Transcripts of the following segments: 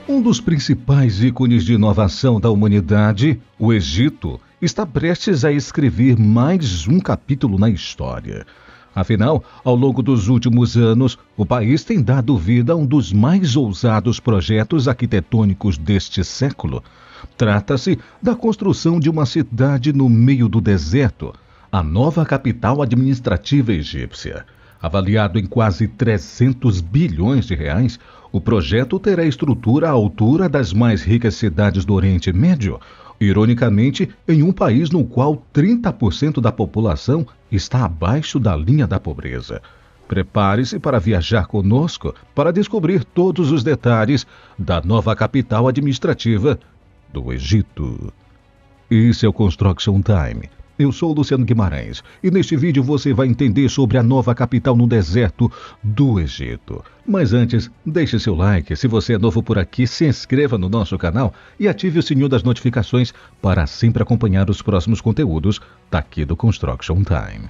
Um dos principais ícones de inovação da humanidade, o Egito, está prestes a escrever mais um capítulo na história. Afinal, ao longo dos últimos anos, o país tem dado vida a um dos mais ousados projetos arquitetônicos deste século. Trata-se da construção de uma cidade no meio do deserto, a nova capital administrativa egípcia. Avaliado em quase 300 bilhões de reais, o projeto terá estrutura à altura das mais ricas cidades do Oriente Médio, ironicamente, em um país no qual 30% da população está abaixo da linha da pobreza. Prepare-se para viajar conosco para descobrir todos os detalhes da nova capital administrativa do Egito. Esse é o Construction Time. Eu sou Luciano Guimarães e neste vídeo você vai entender sobre a nova capital no deserto do Egito. Mas antes, deixe seu like, se você é novo por aqui, se inscreva no nosso canal e ative o sininho das notificações para sempre acompanhar os próximos conteúdos daqui do Construction Time.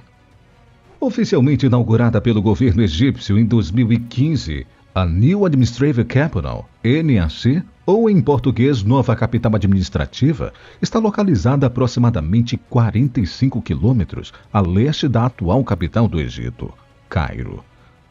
Oficialmente inaugurada pelo governo egípcio em 2015, a New Administrative Capital, NAC, ou em português Nova Capital Administrativa, está localizada a aproximadamente 45 quilômetros a leste da atual capital do Egito, Cairo.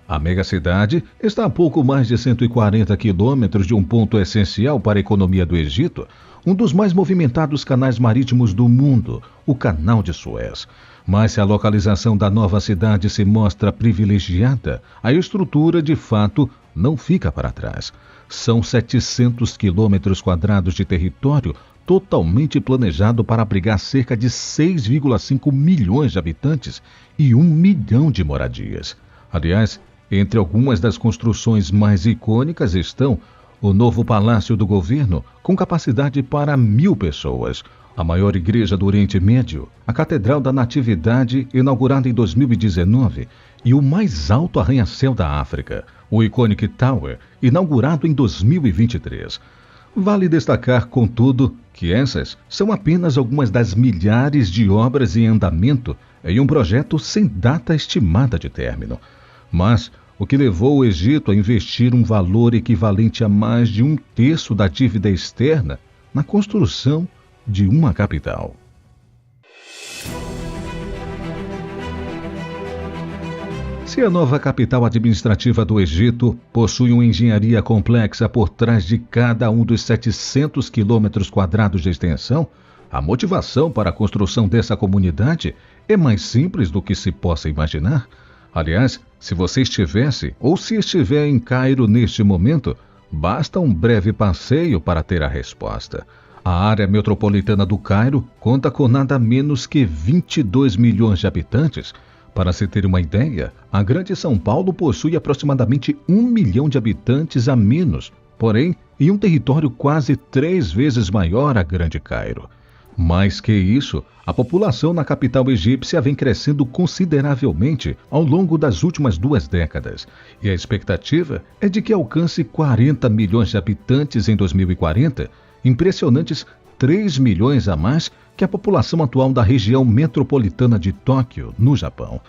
A megacidade está a pouco mais de 140 quilômetros de um ponto essencial para a economia do Egito, um dos mais movimentados canais marítimos do mundo, o Canal de Suez. Mas se a localização da nova cidade se mostra privilegiada, a estrutura, de fato, não fica para trás. São 700 quilômetros quadrados de território totalmente planejado para abrigar cerca de 6,5 milhões de habitantes e 1 milhão de moradias. Aliás, entre algumas das construções mais icônicas estão o novo Palácio do Governo, com capacidade para 1.000 pessoas, a maior igreja do Oriente Médio, a Catedral da Natividade, inaugurada em 2019, e o mais alto arranha-céu da África, o Iconic Tower, inaugurado em 2023. Vale destacar, contudo, que essas são apenas algumas das milhares de obras em andamento em um projeto sem data estimada de término. Mas o que levou o Egito a investir um valor equivalente a mais de 1/3 da dívida externa na construção de uma capital. Se a nova capital administrativa do Egito possui uma engenharia complexa por trás de cada um dos 700 quilômetros quadrados de extensão, a motivação para a construção dessa comunidade é mais simples do que se possa imaginar. Aliás, se você estivesse ou se estiver em Cairo neste momento, basta um breve passeio para ter a resposta. A área metropolitana do Cairo conta com nada menos que 22 milhões de habitantes. Para se ter uma ideia, a Grande São Paulo possui aproximadamente 1 milhão de habitantes a menos, porém, em um território quase 3 vezes maior a Grande Cairo. Mais que isso, a população na capital egípcia vem crescendo consideravelmente ao longo das últimas 2 décadas, e a expectativa é de que alcance 40 milhões de habitantes em 2040, impressionantes 3 milhões a mais que a população atual da região metropolitana de Tóquio, no Japão.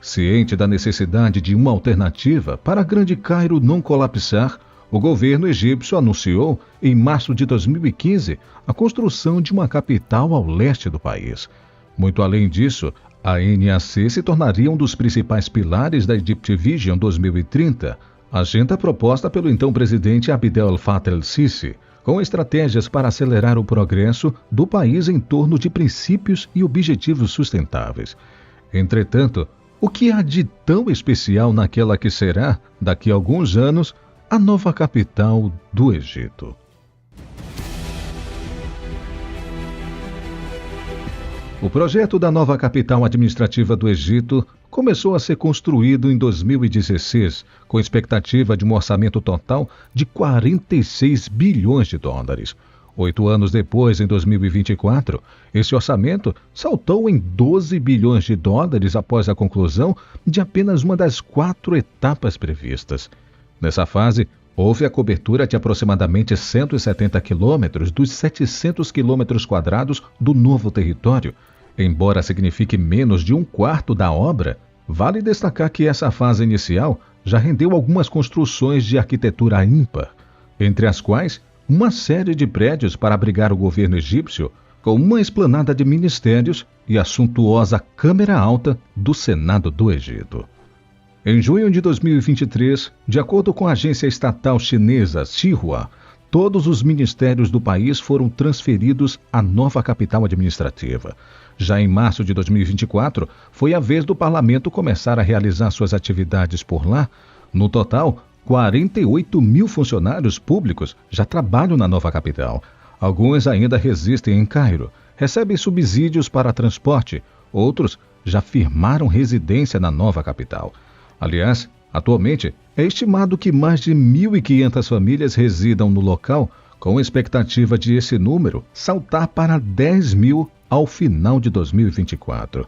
Ciente da necessidade de uma alternativa para a Grande Cairo não colapsar, o governo egípcio anunciou, em março de 2015, a construção de uma capital ao leste do país. Muito além disso, a NAC se tornaria um dos principais pilares da Egypt Vision 2030, agenda proposta pelo então presidente Abdel Fattah el-Sisi, com estratégias para acelerar o progresso do país em torno de princípios e objetivos sustentáveis. Entretanto, o que há de tão especial naquela que será, daqui a alguns anos, a nova capital do Egito? O projeto da nova capital administrativa do Egito começou a ser construído em 2016, com expectativa de um orçamento total de 46 bilhões de dólares. 8 anos depois, em 2024, esse orçamento saltou em 12 bilhões de dólares após a conclusão de apenas uma das 4 etapas previstas. Nessa fase, houve a cobertura de aproximadamente 170 quilômetros dos 700 quilômetros quadrados do novo território. Embora signifique menos de 1/4 da obra, vale destacar que essa fase inicial já rendeu algumas construções de arquitetura ímpar, entre as quais uma série de prédios para abrigar o governo egípcio, com uma esplanada de ministérios e a suntuosa Câmara Alta do Senado do Egito. Em junho de 2023, de acordo com a agência estatal chinesa Xinhua, todos os ministérios do país foram transferidos à nova capital administrativa. Já em março de 2024, foi a vez do parlamento começar a realizar suas atividades por lá. No total, 48 mil funcionários públicos já trabalham na nova capital. Alguns ainda resistem em Cairo, recebem subsídios para transporte, outros já firmaram residência na nova capital. Aliás, atualmente, é estimado que mais de 1.500 famílias residam no local, com expectativa de esse número saltar para 10 mil ao final de 2024.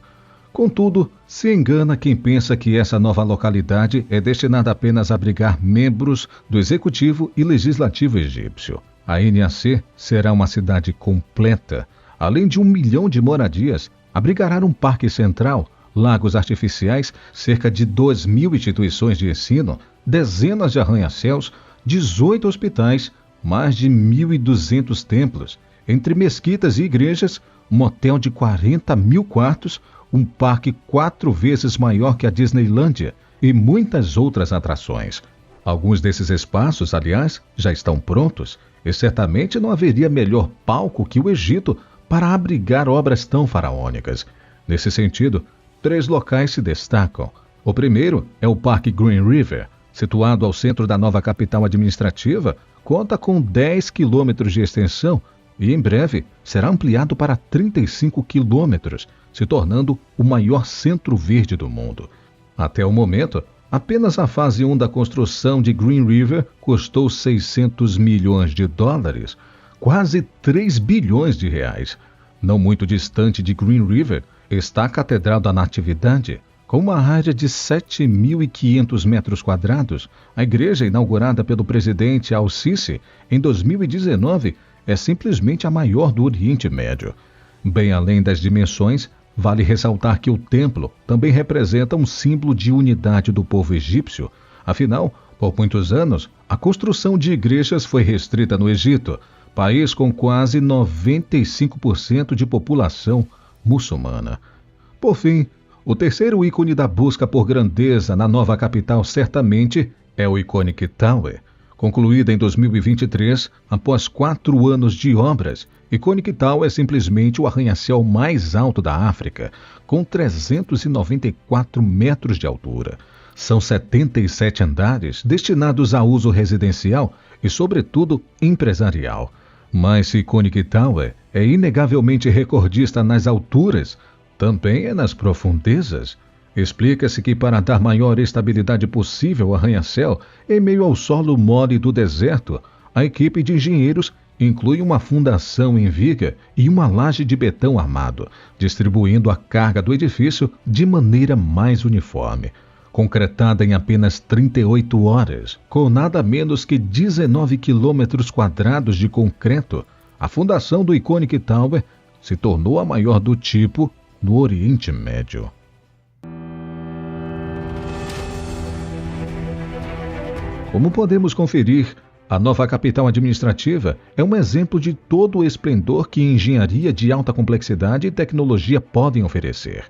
Contudo, se engana quem pensa que essa nova localidade é destinada apenas a abrigar membros do Executivo e Legislativo egípcio. A NAC será uma cidade completa. Além de 1 milhão de moradias, abrigará um parque central, lagos artificiais, cerca de 2.000 instituições de ensino, dezenas de arranha-céus, 18 hospitais, mais de 1.200 templos, entre mesquitas e igrejas, um hotel de 40 mil quartos, um parque 4 vezes maior que a Disneylândia e muitas outras atrações. Alguns desses espaços, aliás, já estão prontos e certamente não haveria melhor palco que o Egito para abrigar obras tão faraônicas. Nesse sentido, 3 locais se destacam. O primeiro é o Parque Green River, situado ao centro da nova capital administrativa, conta com 10 quilômetros de extensão e, em breve, será ampliado para 35 quilômetros, se tornando o maior centro verde do mundo. Até o momento, apenas a fase 1 da construção de Green River custou 600 milhões de dólares, quase 3 bilhões de reais. Não muito distante de Green River está a Catedral da Natividade, com uma área de 7.500 metros quadrados. A igreja, inaugurada pelo presidente Al-Sisi em 2019, é simplesmente a maior do Oriente Médio. Bem além das dimensões, vale ressaltar que o templo também representa um símbolo de unidade do povo egípcio. Afinal, por muitos anos, a construção de igrejas foi restrita no Egito, país com quase 95% de população muçulmana. Por fim, o terceiro ícone da busca por grandeza na nova capital certamente é o Iconic Tower. Concluída em 2023, após 4 anos de obras, Iconic Tower é simplesmente o arranha-céu mais alto da África, com 394 metros de altura. São 77 andares destinados a uso residencial e, sobretudo, empresarial. Mas se Iconic Tower é inegavelmente recordista nas alturas, também é nas profundezas. Explica-se que para dar maior estabilidade possível ao arranha-céu, em meio ao solo mole do deserto, a equipe de engenheiros inclui uma fundação em viga e uma laje de betão armado, distribuindo a carga do edifício de maneira mais uniforme. Concretada em apenas 38 horas, com nada menos que 19 quilômetros quadrados de concreto, a fundação do Iconic Tower se tornou a maior do tipo no Oriente Médio. Como podemos conferir, a nova capital administrativa é um exemplo de todo o esplendor que engenharia de alta complexidade e tecnologia podem oferecer.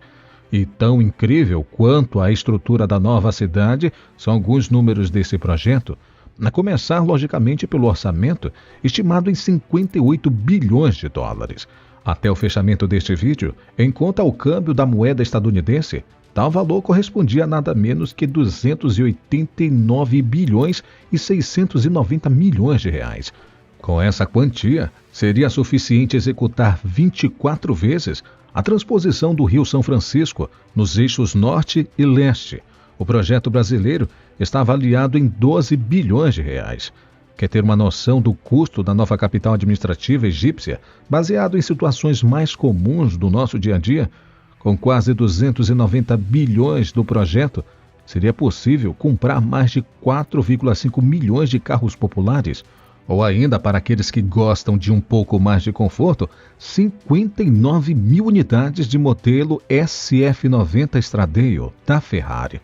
E tão incrível quanto a estrutura da nova cidade são alguns números desse projeto, a começar, logicamente, pelo orçamento, estimado em 58 bilhões de dólares. Até o fechamento deste vídeo, em conta ao câmbio da moeda estadunidense, tal valor correspondia a nada menos que 289 bilhões e 690 milhões de reais. Com essa quantia, seria suficiente executar 24 vezes a transposição do Rio São Francisco nos eixos norte e leste. O projeto brasileiro está avaliado em 12 bilhões de reais. Quer ter uma noção do custo da nova capital administrativa egípcia, baseado em situações mais comuns do nosso dia a dia? Com quase 290 bilhões do projeto, seria possível comprar mais de 4,5 milhões de carros populares, ou ainda, para aqueles que gostam de um pouco mais de conforto, 59 mil unidades de modelo SF90 Stradale da Ferrari.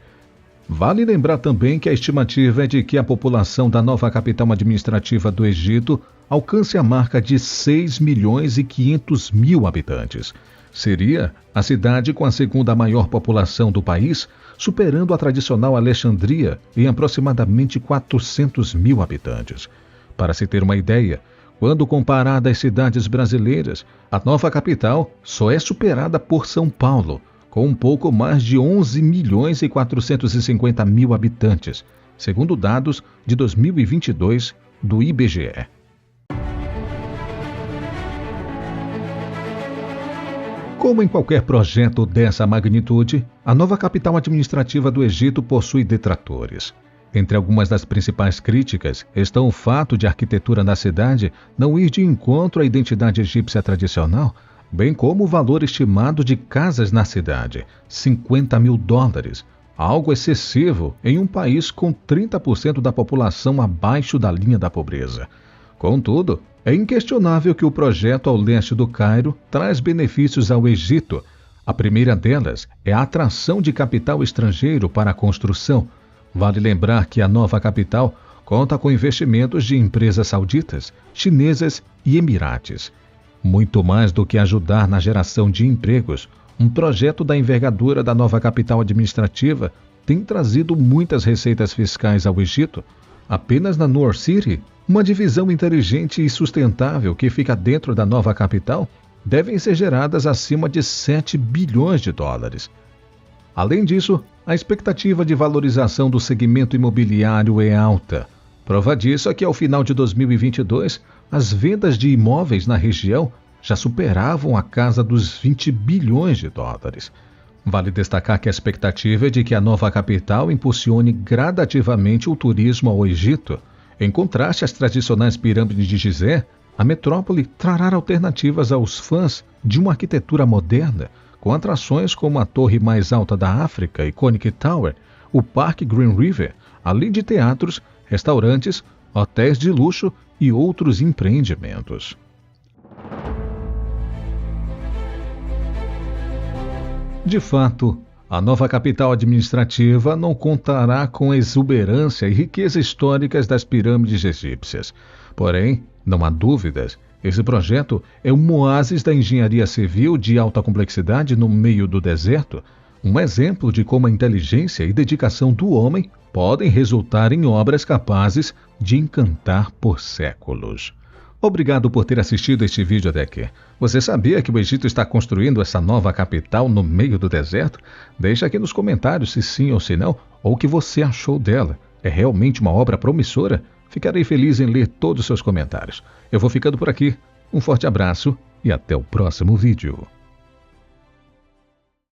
Vale lembrar também que a estimativa é de que a população da nova capital administrativa do Egito alcance a marca de 6.500.000 habitantes. Seria a cidade com a segunda maior população do país, superando a tradicional Alexandria em aproximadamente 400.000 habitantes. Para se ter uma ideia, quando comparada às cidades brasileiras, a nova capital só é superada por São Paulo, com um pouco mais de 11.450.000 habitantes, segundo dados de 2022 do IBGE. Como em qualquer projeto dessa magnitude, a nova capital administrativa do Egito possui detratores. Entre algumas das principais críticas estão o fato de a arquitetura da cidade não ir de encontro à identidade egípcia tradicional, bem como o valor estimado de casas na cidade, $50 mil, algo excessivo em um país com 30% da população abaixo da linha da pobreza. Contudo, é inquestionável que o projeto ao leste do Cairo traz benefícios ao Egito. A primeira delas é a atração de capital estrangeiro para a construção. Vale lembrar que a nova capital conta com investimentos de empresas sauditas, chinesas e emirates. Muito mais do que ajudar na geração de empregos, um projeto da envergadura da nova capital administrativa tem trazido muitas receitas fiscais ao Egito. Apenas na Noor City, uma divisão inteligente e sustentável que fica dentro da nova capital, devem ser geradas acima de $7 bilhões. Além disso, a expectativa de valorização do segmento imobiliário é alta. Prova disso é que ao final de 2022, as vendas de imóveis na região já superavam a casa dos $20 bilhões. Vale destacar que a expectativa é de que a nova capital impulsione gradativamente o turismo ao Egito. Em contraste às tradicionais pirâmides de Gizé, a metrópole trará alternativas aos fãs de uma arquitetura moderna, com atrações como a torre mais alta da África, Iconic Tower, o Parque Green River, além de teatros, restaurantes, hotéis de luxo e outros empreendimentos. De fato, a nova capital administrativa não contará com a exuberância e riqueza históricas das pirâmides egípcias. Porém, não há dúvidas, esse projeto é um oásis da engenharia civil de alta complexidade no meio do deserto, um exemplo de como a inteligência e dedicação do homem podem resultar em obras capazes de encantar por séculos. Obrigado por ter assistido este vídeo até aqui. Você sabia que o Egito está construindo essa nova capital no meio do deserto? Deixa aqui nos comentários se sim ou se não, ou o que você achou dela. É realmente uma obra promissora? Ficarei feliz em ler todos os seus comentários. Eu vou ficando por aqui. Um forte abraço e até o próximo vídeo.